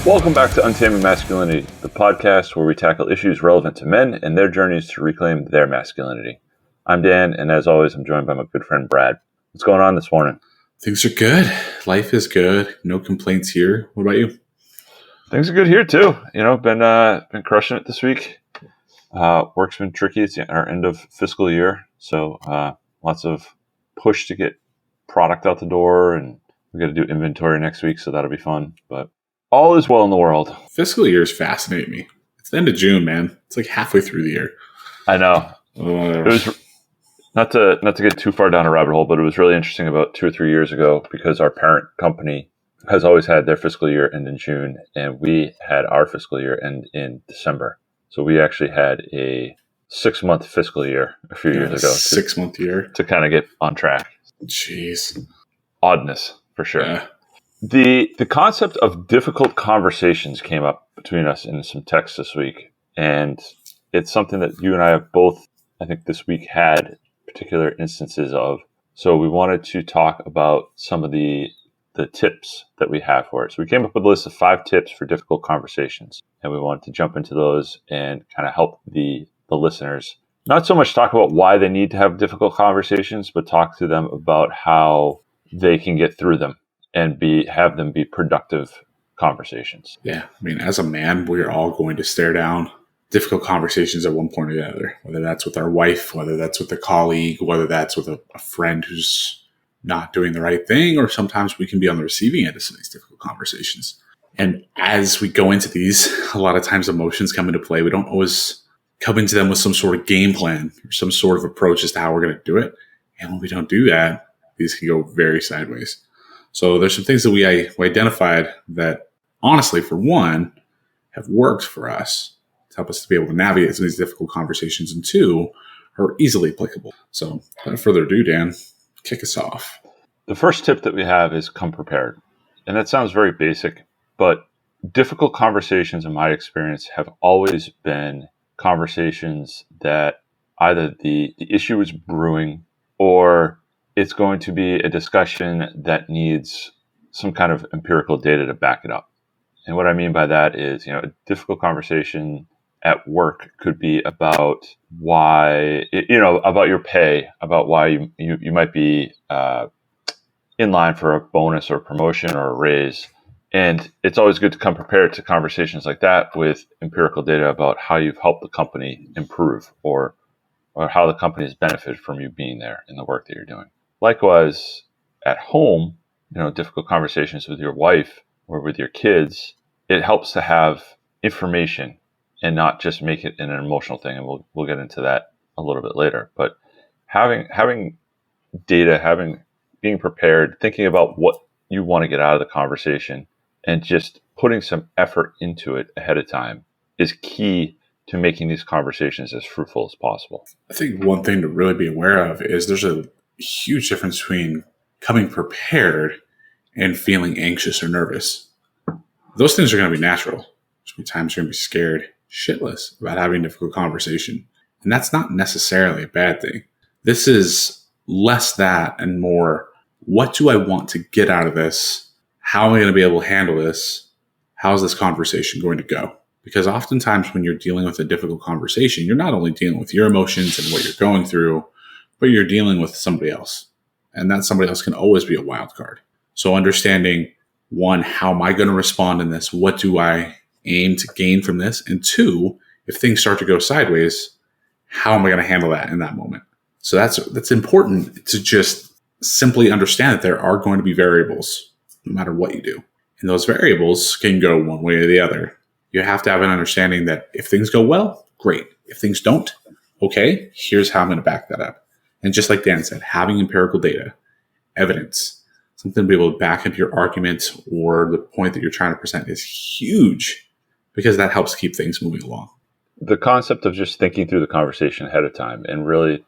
Welcome back to Untaming Masculinity, the podcast where we tackle issues relevant to men and their journeys to reclaim their masculinity. I'm Dan, and as always, I'm joined by my good friend Brad. What's going on this morning? Things are good. Life is good. No complaints here. What about you? Things are good here too. Been crushing it this week. Work's been tricky. It's our end of fiscal year, so lots of push to get product out the door, and we got to do inventory next week, so that'll be fun. But all is well in the world. Fiscal years fascinate me. It's the end of June, man. It's like halfway through the year. I know. It was not to get too far down a rabbit hole, but it was really interesting about 2 or 3 years ago because our parent company has always had their fiscal year end in June, and we had our fiscal year end in December. So we actually had a 6-month fiscal year a few years ago. 6-month year. To kind of get on track. Jeez. Oddness, for sure. Yeah. The concept of difficult conversations came up between us in some texts this week, and it's something that you and I have both, I think, this week had particular instances of. So we wanted to talk about some of the tips that we have for it. So we came up with a list of 5 tips for difficult conversations, and we wanted to jump into those and kind of help the listeners not so much talk about why they need to have difficult conversations, but talk to them about how they can get through them and have them be productive conversations. Yeah. I mean, as a man, we're all going to stare down difficult conversations at one point or the other, whether that's with our wife, whether that's with a colleague, whether that's with a friend who's not doing the right thing, or sometimes we can be on the receiving end of some of these difficult conversations. And as we go into these, a lot of times emotions come into play. We don't always come into them with some sort of game plan or some sort of approach as to how we're going to do it. And when we don't do that, these can go very sideways. So there's some things that we identified that, honestly, for one, have worked for us to help us to be able to navigate some of these difficult conversations, and 2, are easily applicable. So without further ado, Dan, kick us off. The first tip that we have is come prepared. And that sounds very basic, but difficult conversations, in my experience, have always been conversations that either the issue is brewing, or it's going to be a discussion that needs some kind of empirical data to back it up. And what I mean by that is, a difficult conversation at work could be about why, about your pay, about why you might be in line for a bonus or a promotion or a raise. And it's always good to come prepared to conversations like that with empirical data about how you've helped the company improve, or how the company has benefited from you being there in the work that you're doing. Likewise, at home, difficult conversations with your wife or with your kids, it helps to have information and not just make it an emotional thing. And we'll get into that a little bit later. But having data, being prepared, thinking about what you want to get out of the conversation, and just putting some effort into it ahead of time is key to making these conversations as fruitful as possible. I think one thing to really be aware of is there's a huge difference between coming prepared and feeling anxious or nervous. Those things are going to be natural. There's going to be times you're going to be scared shitless about having a difficult conversation. And that's not necessarily a bad thing. This is less that and more, what do I want to get out of this? How am I going to be able to handle this? How's this conversation going to go? Because oftentimes when you're dealing with a difficult conversation, you're not only dealing with your emotions and what you're going through, but you're dealing with somebody else. And that somebody else can always be a wild card. So understanding, 1, how am I going to respond in this? What do I aim to gain from this? And 2, if things start to go sideways, how am I going to handle that in that moment? So that's important to just simply understand that there are going to be variables no matter what you do. And those variables can go one way or the other. You have to have an understanding that if things go well, great. If things don't, okay, here's how I'm going to back that up. And just like Dan said, having empirical data, evidence, something to be able to back up your argument or the point that you're trying to present is huge, because that helps keep things moving along. The concept of just thinking through the conversation ahead of time and really,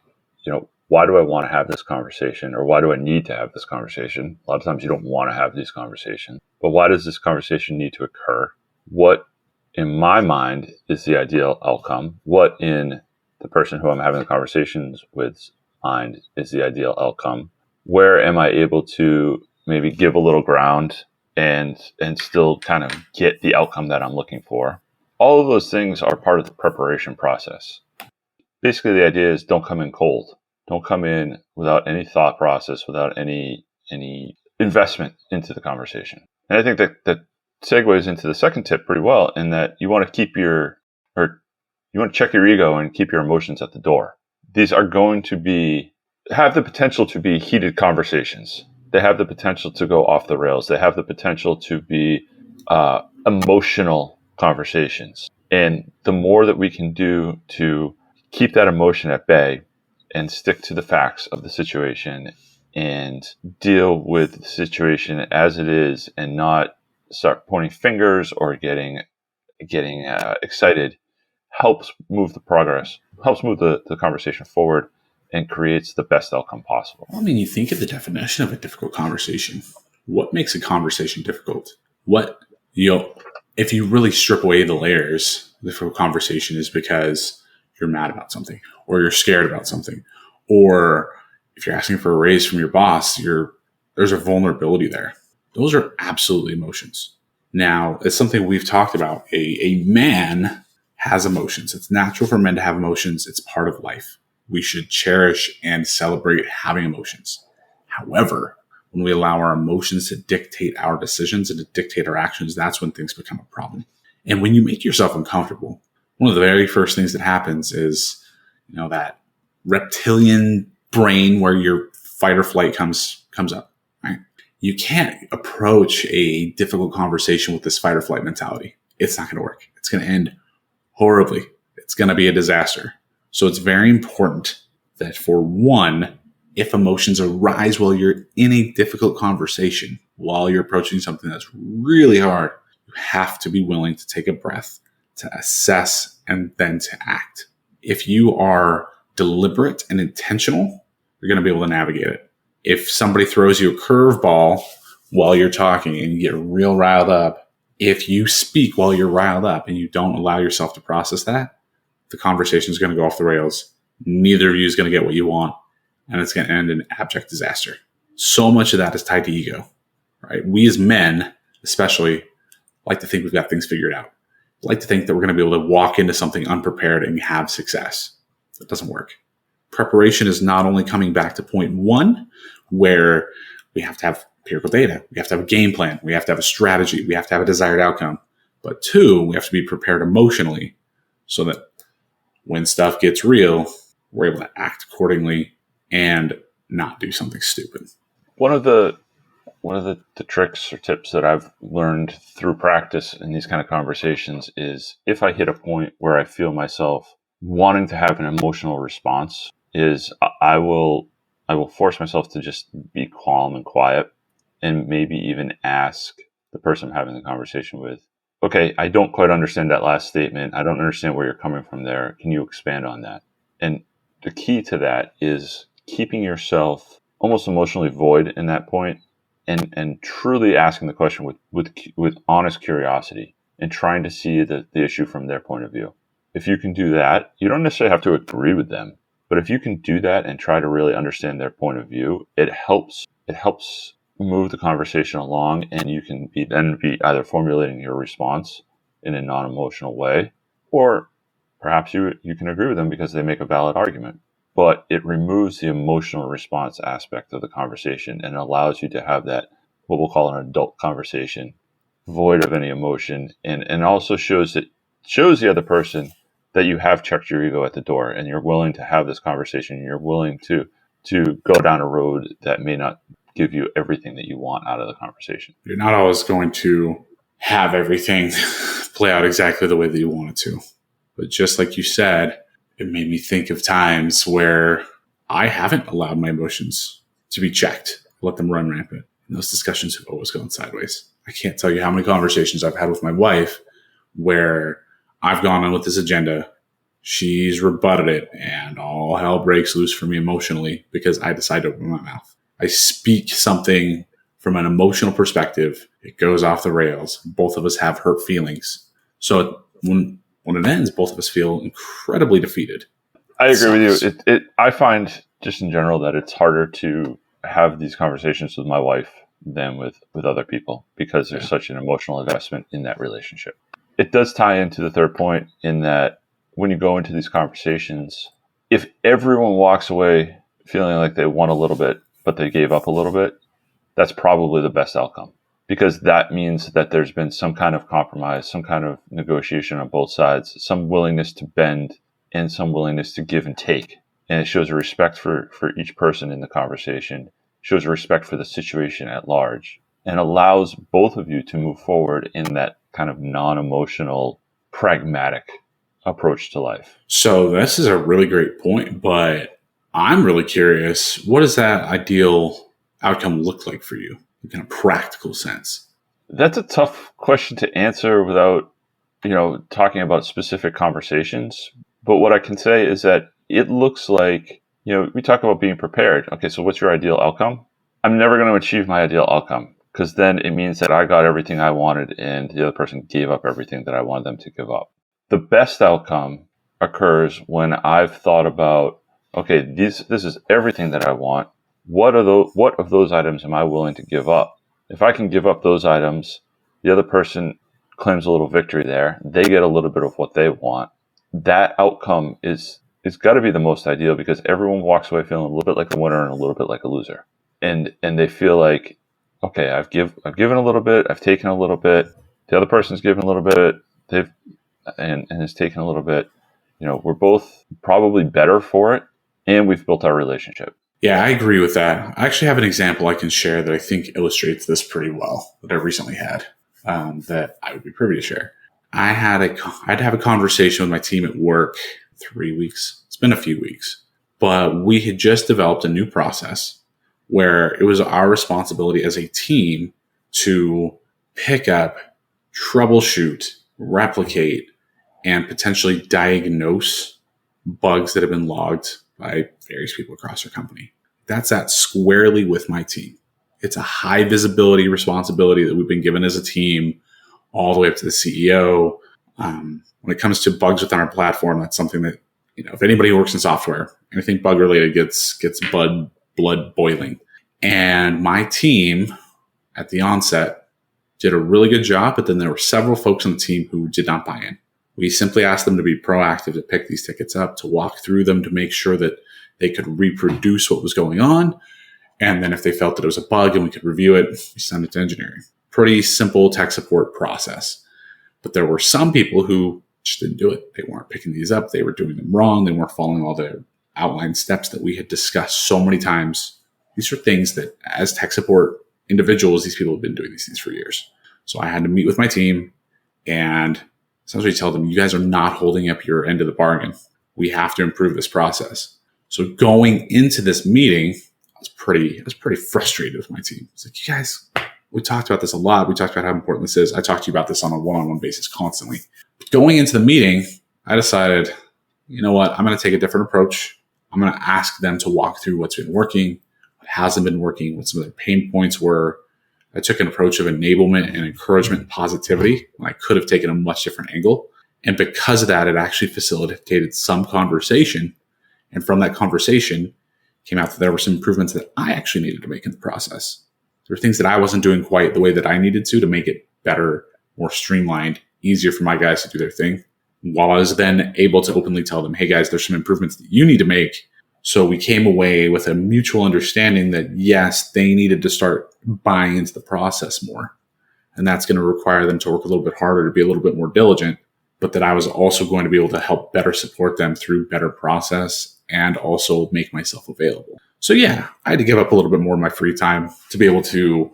why do I want to have this conversation, or why do I need to have this conversation? A lot of times you don't want to have these conversations, but why does this conversation need to occur? What, in my mind, is the ideal outcome? What, in the person who I'm having the conversations with, mind is the ideal outcome? Where am I able to maybe give a little ground and still kind of get the outcome that I'm looking for. All of those things are part of the preparation process. Basically, the idea is don't come in cold. Don't come in without any thought process, without any investment into the conversation. And I think that segues into the second tip pretty well, in that you want to you want to check your ego and keep your emotions at the door. These are going to have the potential to be heated conversations. They have the potential to go off the rails. They have the potential to be emotional conversations. And the more that we can do to keep that emotion at bay and stick to the facts of the situation and deal with the situation as it is, and not start pointing fingers or getting excited, helps move the conversation forward and creates the best outcome possible. Well, I mean, you think of the definition of a difficult conversation. What makes a conversation difficult? If you really strip away the layers, the difficult conversation is because you're mad about something, or you're scared about something, or if you're asking for a raise from your boss, there's a vulnerability there. Those are absolutely emotions. Now, it's something we've talked about. A man has emotions. It's natural for men to have emotions. It's part of life. We should cherish and celebrate having emotions. However, when we allow our emotions to dictate our decisions and to dictate our actions, that's when things become a problem. And when you make yourself uncomfortable, one of the very first things that happens is, that reptilian brain where your fight or flight comes up, right? You can't approach a difficult conversation with this fight or flight mentality. It's not going to work. It's going to end horribly. It's going to be a disaster. So it's very important that, for one, if emotions arise while you're in a difficult conversation, while you're approaching something that's really hard, you have to be willing to take a breath, to assess, and then to act. If you are deliberate and intentional, you're going to be able to navigate it. If somebody throws you a curveball while you're talking and you get real riled up, if you speak while you're riled up and you don't allow yourself to process that, the conversation is going to go off the rails. Neither of you is going to get what you want, and it's going to end in abject disaster. So much of that is tied to ego, right? We as men, especially, like to think we've got things figured out. Like to think that we're going to be able to walk into something unprepared and have success. That doesn't work. Preparation is not only coming back to point one, where we have to have empirical data, we have to have a game plan, we have to have a strategy, we have to have a desired outcome. But two, we have to be prepared emotionally so that when stuff gets real, we're able to act accordingly and not do something stupid. One of the tricks or tips that I've learned through practice in these kind of conversations is, if I hit a point where I feel myself wanting to have an emotional response, is I will force myself to just be calm and quiet, and maybe even ask the person I'm having the conversation with, okay, I don't quite understand that last statement. I don't understand where you're coming from there. Can you expand on that? And the key to that is keeping yourself almost emotionally void in that point, and truly asking the question with honest curiosity, and trying to see the issue from their point of view. If you can do that, you don't necessarily have to agree with them, but if you can do that and try to really understand their point of view, it helps move the conversation along, and you can be either formulating your response in a non-emotional way, or perhaps you can agree with them because they make a valid argument. But it removes the emotional response aspect of the conversation and allows you to have that, what we'll call an adult conversation, void of any emotion, and also shows the other person that you have checked your ego at the door, and you're willing to have this conversation, and you're willing to go down a road that may not give you everything that you want out of the conversation. You're not always going to have everything play out exactly the way that you want it to. But just like you said, it made me think of times where I haven't allowed my emotions to be checked, let them run rampant. And those discussions have always gone sideways. I can't tell you how many conversations I've had with my wife where I've gone on with this agenda, she's rebutted it, and all hell breaks loose for me emotionally because I decide to open my mouth. I speak something from an emotional perspective. It goes off the rails. Both of us have hurt feelings. So when it ends, both of us feel incredibly defeated. I agree with you. I find just in general that it's harder to have these conversations with my wife than with other people because there's such an emotional investment in that relationship. It does tie into the third point in that when you go into these conversations, if everyone walks away feeling like they won a little bit, but they gave up a little bit, that's probably the best outcome, because that means that there's been some kind of compromise, some kind of negotiation on both sides, some willingness to bend and some willingness to give and take. And it shows a respect for each person in the conversation, shows a respect for the situation at large, and allows both of you to move forward in that kind of non-emotional, pragmatic approach to life. So this is a really great point, but I'm really curious, what does that ideal outcome look like for you in a practical sense? That's a tough question to answer without, talking about specific conversations. But what I can say is that it looks like, we talk about being prepared. Okay, so what's your ideal outcome? I'm never going to achieve my ideal outcome, because then it means that I got everything I wanted and the other person gave up everything that I wanted them to give up. The best outcome occurs when I've thought about, okay, this is everything that I want. What of those items am I willing to give up? If I can give up those items, the other person claims a little victory there. They get a little bit of what they want. That outcome is got to be the most ideal, because everyone walks away feeling a little bit like a winner and a little bit like a loser. And they feel like, okay, I've given a little bit, I've taken a little bit, the other person's given a little bit, and has taken a little bit. We're both probably better for it, and we've built our relationship. Yeah, I agree with that. I actually have an example I can share that I think illustrates this pretty well that I recently had, that I would be privy to share. I had to have a conversation with my team at work 3 weeks. It's been a few weeks, but we had just developed a new process where it was our responsibility as a team to pick up, troubleshoot, replicate, and potentially diagnose bugs that have been logged by various people across our company. That's at squarely with my team. It's a high visibility responsibility that we've been given as a team, all the way up to the CEO. When it comes to bugs within our platform, that's something that, if anybody who works in software, anything bug related gets blood boiling. And my team at the onset did a really good job, but then there were several folks on the team who did not buy in. We simply asked them to be proactive, to pick these tickets up, to walk through them, to make sure that they could reproduce what was going on. And then if they felt that it was a bug and we could review it, we send it to engineering. Pretty simple tech support process. But there were some people who just didn't do it. They weren't picking these up. They were doing them wrong. They weren't following all the outlined steps that we had discussed so many times. These are things that, as tech support individuals, these people have been doing these things for years. So I had to meet with my team and essentially tell them, you guys are not holding up your end of the bargain. We have to improve this process. So going into this meeting, I was pretty frustrated with my team. It's like, you guys, we talked about this a lot. We talked about how important this is. I talked to you about this on a one-on-one basis constantly. But going into the meeting, I decided, you know what? I'm going to take a different approach. I'm going to ask them to walk through what's been working, what hasn't been working, what some of their pain points were. I took an approach of enablement and encouragement and positivity when I could have taken a much different angle. And because of that, it actually facilitated some conversation. And from that conversation came out that there were some improvements that I actually needed to make in the process. There were things that I wasn't doing quite the way that I needed to make it better, more streamlined, easier for my guys to do their thing. While I was then able to openly tell them, hey guys, there's some improvements that you need to make. So we came away with a mutual understanding that yes, they needed to start buying into the process more. And that's going to require them to work a little bit harder, to be a little bit more diligent, but that I was also going to be able to help better support them through better process and also make myself available. So yeah, I had to give up a little bit more of my free time to be able to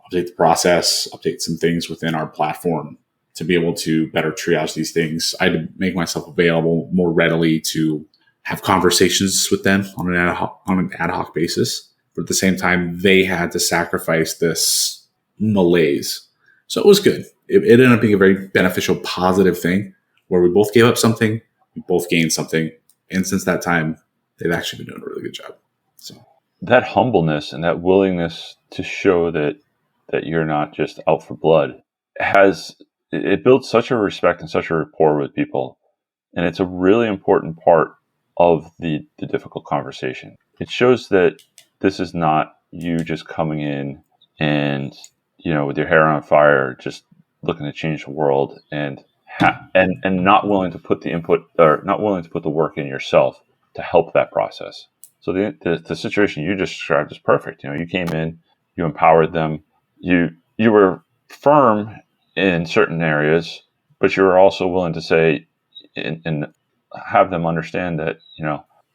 update the process, update some things within our platform, to be able to better triage these things. I had to make myself available more readily to have conversations with them on an ad hoc basis. But at the same time, they had to sacrifice this malaise. So it was good. It ended up being a very beneficial, positive thing where we both gave up something, we both gained something. And since that time, they've actually been doing a really good job. So that humbleness and that willingness to show that you're not just out for blood it builds such a respect and such a rapport with people. And it's a really important part of the difficult conversation. It shows that this is not you just coming in and, with your hair on fire, just looking to change the world, and and not willing to put the input, or not willing to put the work in yourself to help that process. So the situation you just described is perfect. You came in, you empowered them, you were firm in certain areas, but you were also willing to say and have them understand that,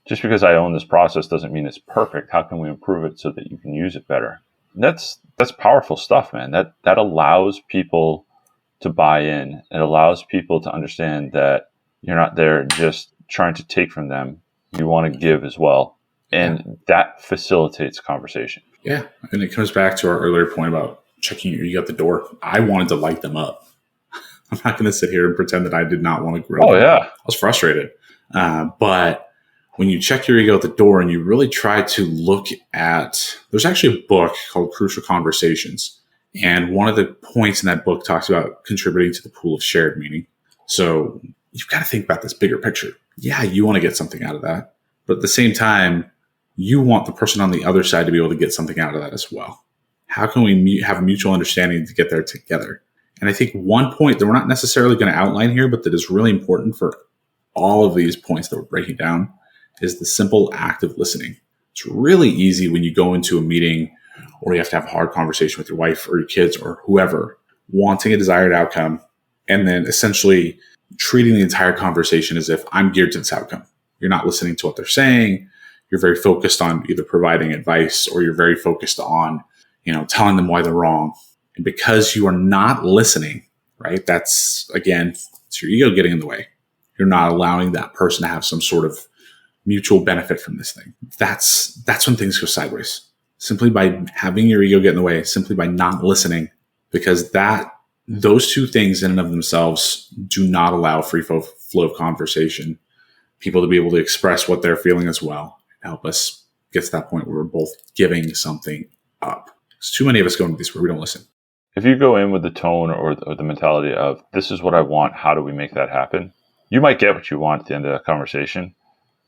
just because I own this process doesn't mean it's perfect. How can we improve it so that you can use it better? And that's powerful stuff, man. That allows people to buy in. It allows people to understand that you're not there just trying to take from them. You want to give as well. And that facilitates conversation. Yeah. And it comes back to our earlier point about checking your ego at the door. I wanted to light them up. I'm not going to sit here and pretend that I did not want to grow. Oh, yeah. I was frustrated. But when you check your ego at the door and you really try to look at, there's actually a book called Crucial Conversations. And one of the points in that book talks about contributing to the pool of shared meaning. So you've got to think about this bigger picture. Yeah, you want to get something out of that. But at the same time, you want the person on the other side to be able to get something out of that as well. How can we have a mutual understanding to get there together? And I think one point that we're not necessarily going to outline here, but that is really important for all of these points that we're breaking down, is the simple act of listening. It's really easy when you go into a meeting or you have to have a hard conversation with your wife or your kids or whoever, wanting a desired outcome, and then essentially treating the entire conversation as if I'm geared to this outcome. You're not listening to what they're saying. You're very focused on either providing advice or you're very focused on, telling them why they're wrong. And because you are not listening, right? That's, again, it's your ego getting in the way. You're not allowing that person to have some sort of mutual benefit from this thing. That's when things go sideways. Simply by having your ego get in the way, simply by not listening, because those two things in and of themselves do not allow free flow of conversation, people to be able to express what they're feeling as well, and help us get to that point where we're both giving something up. There's too many of us going to this where we don't listen. If you go in with the tone or the mentality of, this is what I want, how do we make that happen? You might get what you want at the end of that conversation,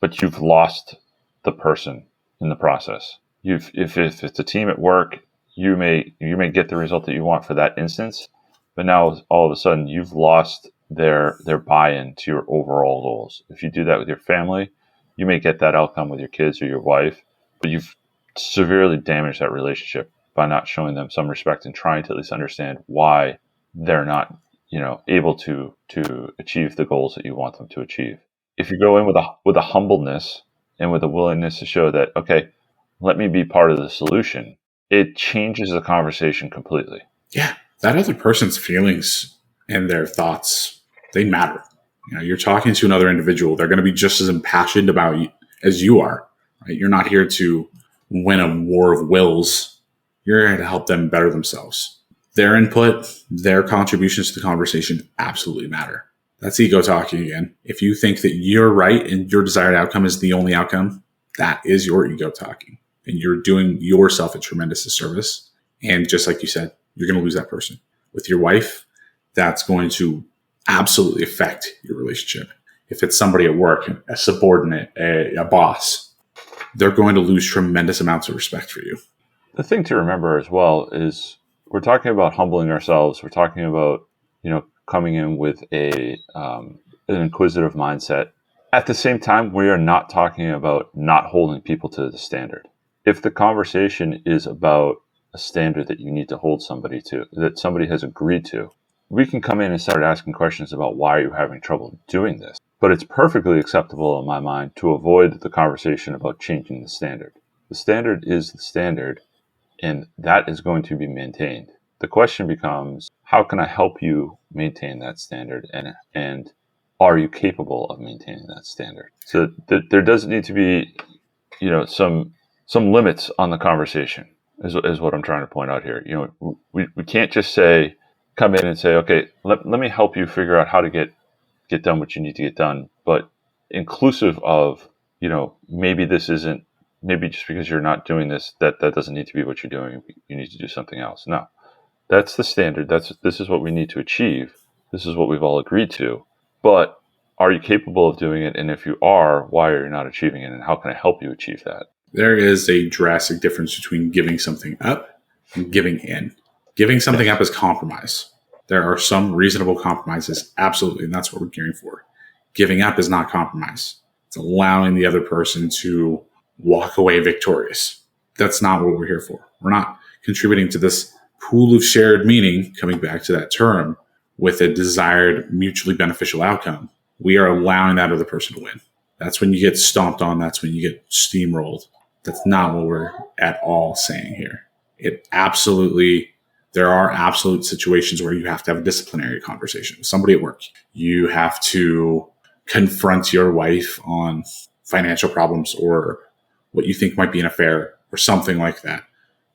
but you've lost the person in the process. If it's a team at work, you may get the result that you want for that instance, but now all of a sudden you've lost their buy-in to your overall goals. If you do that with your family, you may get that outcome with your kids or your wife, but you've severely damaged that relationship by not showing them some respect and trying to at least understand why they're not, able to achieve the goals that you want them to achieve. If you go in with a humbleness and with a willingness to show that, okay, let me be part of the solution, it changes the conversation completely. Yeah, that other person's feelings and their thoughts, they matter. You're talking to another individual. They're going to be just as impassioned about you as you are. Right? You're not here to win a war of wills. You're here to help them better themselves. Their input, their contributions to the conversation absolutely matter. That's ego talking again. If you think that you're right and your desired outcome is the only outcome, that is your ego talking. And you're doing yourself a tremendous disservice. And just like you said, you're going to lose that person. With your wife, that's going to absolutely affect your relationship. If it's somebody at work, a subordinate, a boss, they're going to lose tremendous amounts of respect for you. The thing to remember as well is we're talking about humbling ourselves. We're talking about, coming in with an inquisitive mindset. At the same time, we are not talking about not holding people to the standard. If the conversation is about a standard that you need to hold somebody to, that somebody has agreed to, we can come in and start asking questions about why you're having trouble doing this. But it's perfectly acceptable in my mind to avoid the conversation about changing the standard. The standard is the standard, and that is going to be maintained. The question becomes, how can I help you maintain that standard, and are you capable of maintaining that standard? So there does need to be, some limits on the conversation is what I'm trying to point out here. We can't just come in and say, okay, let me help you figure out how to get done what you need to get done, but inclusive of, maybe this isn't, maybe just because you're not doing this, that doesn't need to be what you're doing. You need to do something else. No, that's the standard. This is what we need to achieve. This is what we've all agreed to. But are you capable of doing it? And if you are, why are you not achieving it? And how can I help you achieve that? There is a drastic difference between giving something up and giving in. Giving something up is compromise. There are some reasonable compromises, absolutely, and that's what we're gearing for. Giving up is not compromise. It's allowing the other person to walk away victorious. That's not what we're here for. We're not contributing to this pool of shared meaning, coming back to that term, with a desired mutually beneficial outcome. We are allowing that other person to win. That's when you get stomped on. That's when you get steamrolled. That's not what we're at all saying here. There are absolute situations where you have to have a disciplinary conversation with somebody at work. You have to confront your wife on financial problems or what you think might be an affair or something like that.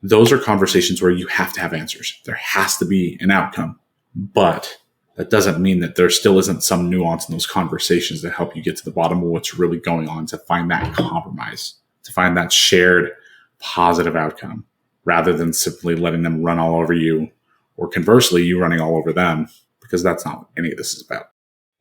Those are conversations where you have to have answers. There has to be an outcome, but that doesn't mean that there still isn't some nuance in those conversations that help you get to the bottom of what's really going on, to find that compromise, to find that shared positive outcome, rather than simply letting them run all over you, or conversely, you running all over them, because that's not what any of this is about.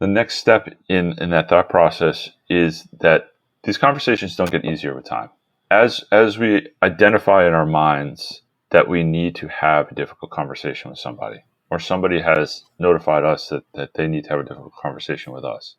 The next step in that thought process is that these conversations don't get easier with time. As we identify in our minds that we need to have a difficult conversation with somebody, or somebody has notified us that they need to have a difficult conversation with us,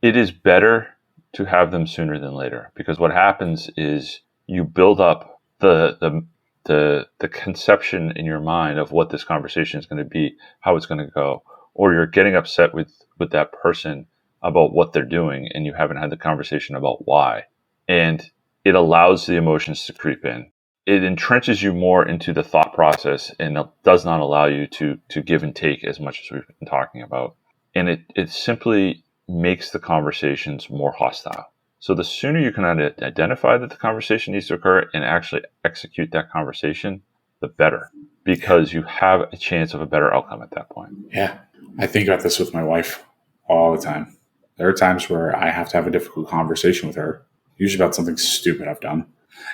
it is better to have them sooner than later, because what happens is you build up the conception in your mind of what this conversation is going to be, how it's going to go, or you're getting upset with that person about what they're doing and you haven't had the conversation about why. And it allows the emotions to creep in. It entrenches you more into the thought process and does not allow you to give and take as much as we've been talking about. And it simply makes the conversations more hostile. So the sooner you can identify that the conversation needs to occur and actually execute that conversation, the better, because you have a chance of a better outcome at that point. Yeah. I think about this with my wife all the time. There are times where I have to have a difficult conversation with her, usually about something stupid I've done.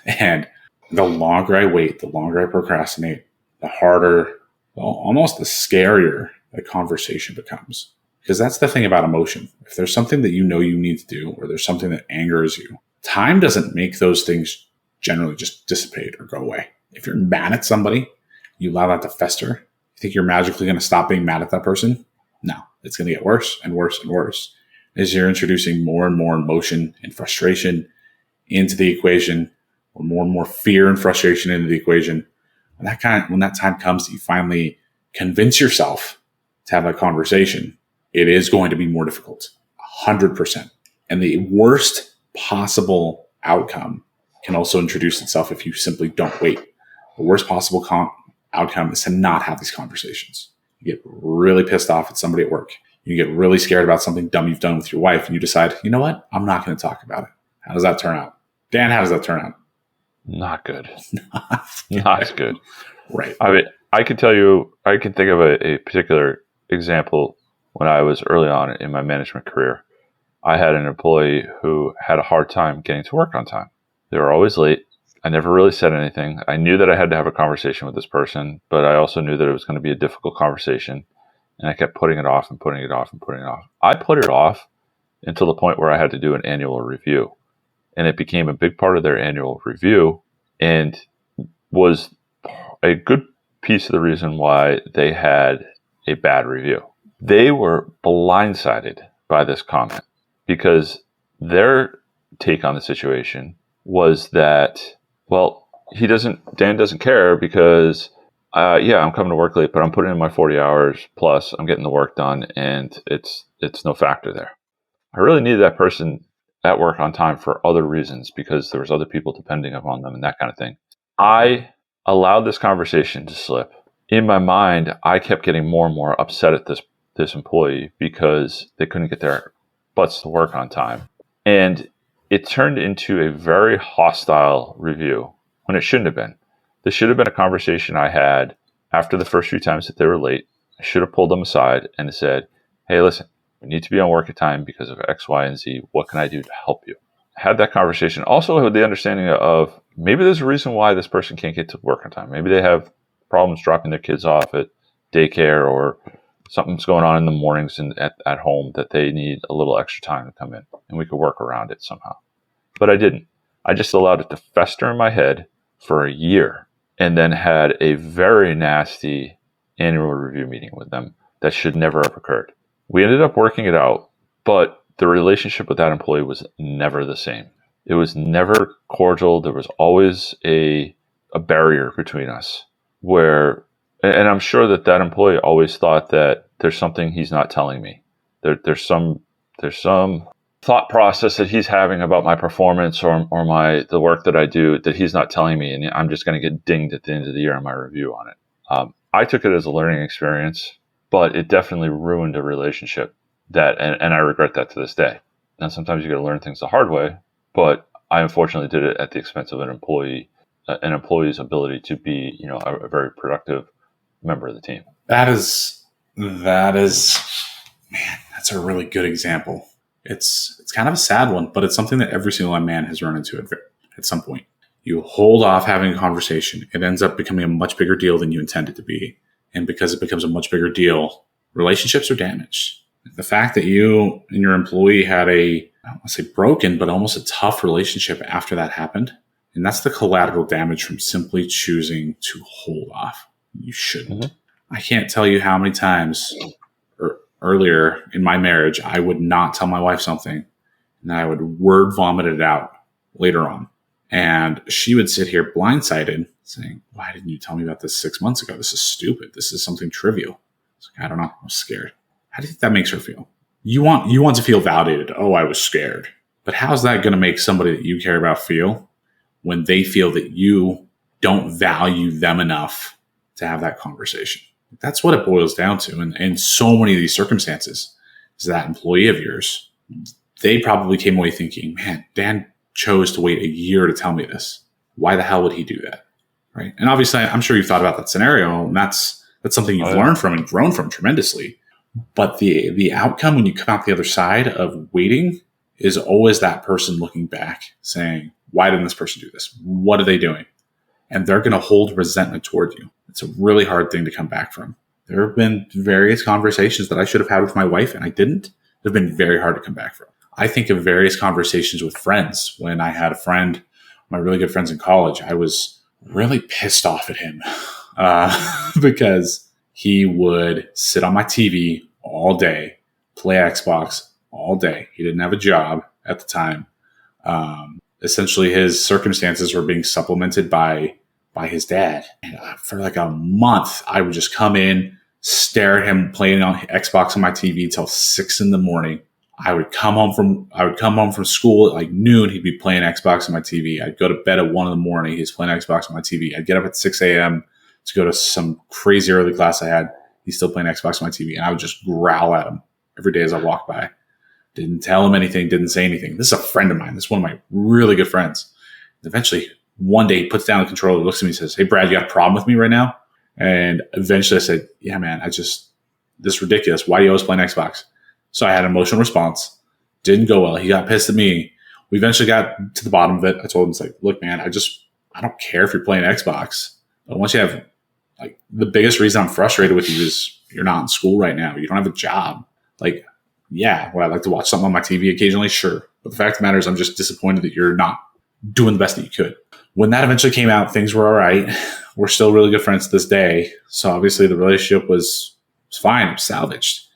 And the longer I wait, the longer I procrastinate, the harder, almost the scarier the conversation becomes. Because that's the thing about emotion. If there's something that you know you need to do, or there's something that angers you, time doesn't make those things generally just dissipate or go away. If you're mad at somebody, you allow that to fester. You think you're magically going to stop being mad at that person? No, it's going to get worse and worse and worse as you're introducing more and more emotion and frustration into the equation, or more and more fear and frustration into the equation. When that time comes that you finally convince yourself to have that conversation, it is going to be more difficult, 100%. And the worst possible outcome can also introduce itself if you simply don't wait. The worst possible outcome is to not have these conversations. You get really pissed off at somebody at work. You get really scared about something dumb you've done with your wife, and you decide, you know what? I'm not going to talk about it. How does that turn out? Dan, how does that turn out? Not good. Not good. Right. I mean, I can tell you, I can think of a particular example when I was early on in my management career. I had an employee who had a hard time getting to work on time. They were always late. I never really said anything. I knew that I had to have a conversation with this person, but I also knew that it was going to be a difficult conversation. And I kept putting it off and putting it off and putting it off. I put it off until the point where I had to do an annual review. And it became a big part of their annual review and was a good piece of the reason why they had a bad review. They were blindsided by this comment because their take on the situation was that, well, Dan doesn't care because, I'm coming to work late, but I'm putting in my 40 hours plus I'm getting the work done and it's no factor there. I really needed that person at work on time for other reasons because there was other people depending upon them and that kind of thing. I allowed this conversation to slip. In my mind, I kept getting more and more upset at this employee because they couldn't get their butts to work on time. And it turned into a very hostile review when it shouldn't have been. This should have been a conversation I had after the first few times that they were late. I should have pulled them aside and said, hey, listen, we need to be on work at time because of X, Y, and Z. What can I do to help you? Had that conversation. Also with the understanding of maybe there's a reason why this person can't get to work on time. Maybe they have problems dropping their kids off at daycare or something's going on in the mornings and at home that they need a little extra time to come in and we could work around it somehow. But I didn't. I just allowed it to fester in my head for a year. and then had a very nasty annual review meeting with them that should never have occurred. We ended up working it out, but the relationship with that employee was never the same. It was never cordial. There was always a barrier between us where, and I'm sure that employee always thought that there's something he's not telling me. There's some thought process that he's having about my performance or the work that I do that he's not telling me, and I'm just going to get dinged at the end of the year on my review on it. I took it as a learning experience, but it definitely ruined a relationship and I regret that to this day. Now, sometimes you got to learn things the hard way, but I unfortunately did it at the expense of an employee's ability to be, a very productive member of the team. That is, man, that's a really good example. It's kind of a sad one, but it's something that every single man has run into at some point. You hold off having a conversation. It ends up becoming a much bigger deal than you intended to be. And because it becomes a much bigger deal, relationships are damaged. The fact that you and your employee had I don't want to say broken, but almost a tough relationship after that happened. And that's the collateral damage from simply choosing to hold off. You shouldn't. Mm-hmm. I can't tell you how many times earlier in my marriage, I would not tell my wife something and I would word vomit it out later on. And she would sit here blindsided saying, why didn't you tell me about this 6 months ago? This is stupid. This is something trivial. It's like, I don't know. I was scared. How do you think that makes her feel? You want to feel validated. Oh, I was scared. But how's that going to make somebody that you care about feel when they feel that you don't value them enough to have that conversation? That's what it boils down to. And in so many of these circumstances, is that employee of yours, they probably came away thinking, man, Dan chose to wait a year to tell me this. Why the hell would he do that? Right. And obviously, I'm sure you've thought about that scenario, and that's something you've learned from and grown from tremendously. But the outcome when you come out the other side of waiting is always that person looking back saying, why didn't this person do this? What are they doing? And they're going to hold resentment toward you. It's a really hard thing to come back from. There have been various conversations that I should have had with my wife and I didn't. They've been very hard to come back from. I think of various conversations with friends. When I had a friend, my really good friends in college, I was really pissed off at him because he would sit on my TV all day, play Xbox all day. He didn't have a job at the time. Essentially, his circumstances were being supplemented by his dad. And for like a month, I would just come in, stare at him playing on Xbox on my TV till 6 a.m. I would come home from school at like noon. He'd be playing Xbox on my TV. I'd go to bed at 1 a.m. He's playing Xbox on my TV. I'd get up at 6 a.m. to go to some crazy early class I had. He's still playing Xbox on my TV. And I would just growl at him every day as I walked by. Didn't tell him anything, didn't say anything. This is a friend of mine. This is one of my really good friends. And eventually, one day he puts down the controller, looks at me and says, hey, Brad, you got a problem with me right now? And eventually I said, yeah, man, this is ridiculous. Why are you always playing Xbox? So I had an emotional response. Didn't go well. He got pissed at me. We eventually got to the bottom of it. I told him, it's like, look, man, I don't care if you're playing Xbox. But once you have, like, the biggest reason I'm frustrated with you is you're not in school right now. You don't have a job. Like, yeah, would I like to watch something on my TV occasionally? Sure. But the fact of the matter is I'm just disappointed that you're not doing the best that you could. When that eventually came out, things were all right. We're still really good friends to this day. So obviously the relationship was fine. It was salvaged.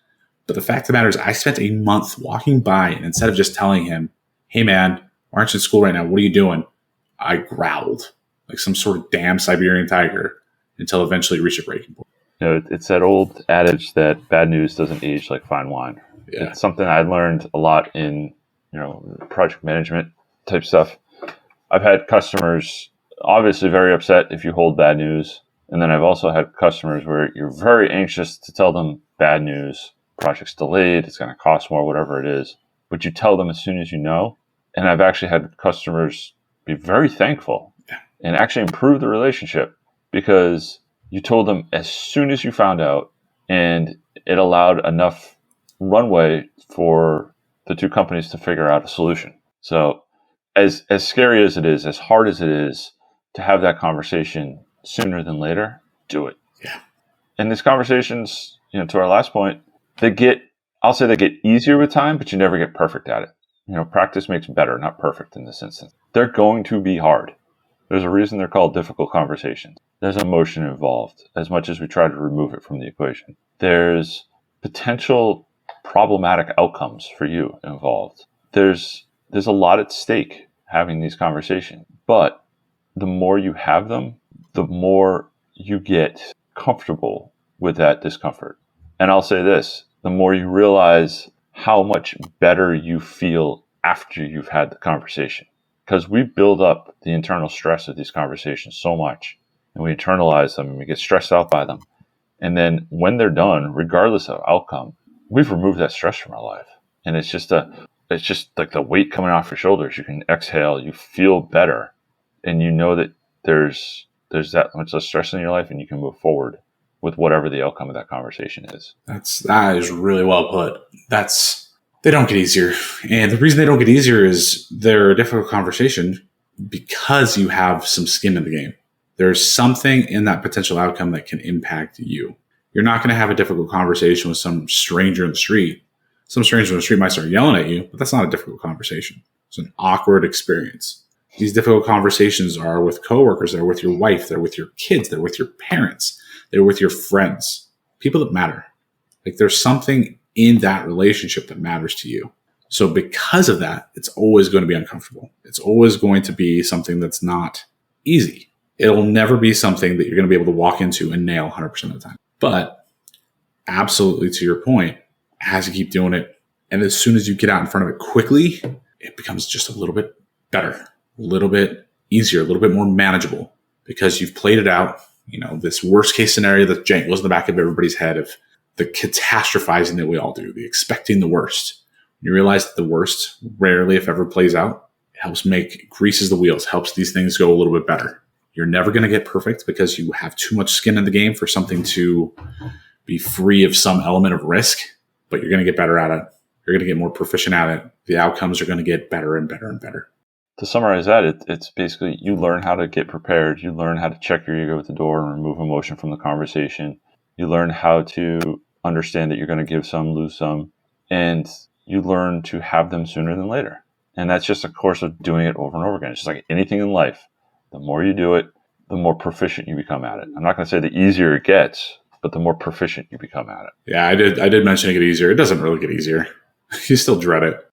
But the fact of the matter is I spent a month walking by, and instead of just telling him, hey, man, why aren't you in school right now? What are you doing? I growled like some sort of damn Siberian tiger until eventually it reached a breaking point. It's that old adage that bad news doesn't age like fine wine. Yeah. It's something I learned a lot in, project management type stuff. I've had customers obviously very upset if you hold bad news. And then I've also had customers where you're very anxious to tell them bad news. Project's delayed. It's going to cost more, whatever it is. But you tell them as soon as you know. And I've actually had customers be very thankful and actually improve the relationship because you told them as soon as you found out, and it allowed enough runway for the two companies to figure out a solution. So as scary as it is, as hard as it is to have that conversation sooner than later, do it. Yeah. And these conversations, to our last point, I'll say they get easier with time, but you never get perfect at it. Practice makes better, not perfect in this instance. They're going to be hard. There's a reason they're called difficult conversations. There's emotion involved as much as we try to remove it from the equation. There's potential problematic outcomes for you involved. There's a lot at stake having these conversations. But the more you have them, the more you get comfortable with that discomfort. And I'll say this, the more you realize how much better you feel after you've had the conversation. Because we build up the internal stress of these conversations so much, and we internalize them and we get stressed out by them. And then when they're done, regardless of outcome, we've removed that stress from our life. And it's just like the weight coming off your shoulders. You can exhale, you feel better, and you know that there's that much less stress in your life, and you can move forward with whatever the outcome of that conversation is. That is really well put. They don't get easier. And the reason they don't get easier is they're a difficult conversation because you have some skin in the game. There's something in that potential outcome that can impact you. You're not going to have a difficult conversation with some stranger in the street. Some stranger in the street might start yelling at you, but that's not a difficult conversation. It's an awkward experience. These difficult conversations are with coworkers, they're with your wife, they're with your kids, they're with your parents, they're with your friends, people that matter. Like there's something in that relationship that matters to you. So because of that, it's always going to be uncomfortable. It's always going to be something that's not easy. It'll never be something that you're going to be able to walk into and nail 100% of the time. But absolutely to your point, as you keep doing it, and as soon as you get out in front of it quickly, it becomes just a little bit better, a little bit easier, a little bit more manageable because you've played it out. You know, this worst case scenario that jangles in the back of everybody's head of the catastrophizing that we all do, the expecting the worst. You realize that the worst rarely, if ever, plays out. It helps greases the wheels, helps these things go a little bit better. You're never going to get perfect because you have too much skin in the game for something to be free of some element of risk, but you're going to get better at it. You're going to get more proficient at it. The outcomes are going to get better and better and better. To summarize that, it's basically you learn how to get prepared. You learn how to check your ego at the door and remove emotion from the conversation. You learn how to understand that you're going to give some, lose some, and you learn to have them sooner than later. And that's just a course of doing it over and over again. It's just like anything in life. The more you do it, the more proficient you become at it. I'm not going to say the easier it gets, but the more proficient you become at it. Yeah, I did mention it get easier. It doesn't really get easier. You still dread it.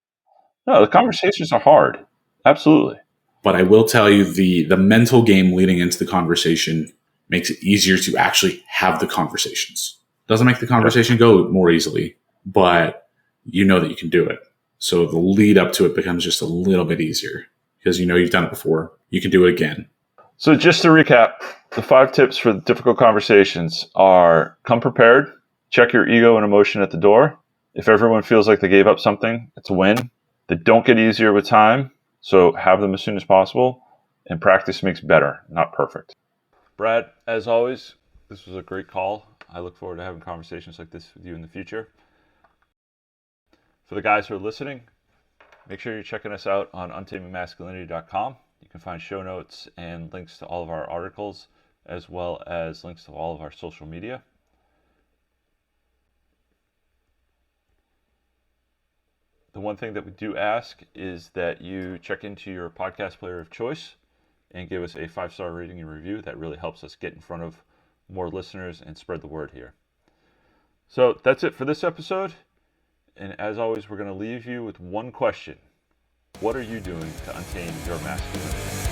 No, the conversations are hard. Absolutely. But I will tell you the mental game leading into the conversation makes it easier to actually have the conversations. Doesn't make the conversation go more easily, but you know that you can do it. So the lead up to it becomes just a little bit easier because you know you've done it before. You can do it again. So just to recap, the 5 tips for difficult conversations are: come prepared, check your ego and emotion at the door. If everyone feels like they gave up something, it's a win. They don't get easier with time, so have them as soon as possible. And practice makes better, not perfect. Brad, as always, this was a great call. I look forward to having conversations like this with you in the future. For the guys who are listening, make sure you're checking us out on untamingmasculinity.com. You can find show notes and links to all of our articles, as well as links to all of our social media. The one thing that we do ask is that you check into your podcast player of choice and give us a 5-star rating and review. That really helps us get in front of more listeners and spread the word here. So that's it for this episode. And as always, we're going to leave you with one question. What are you doing to untain your masculinity?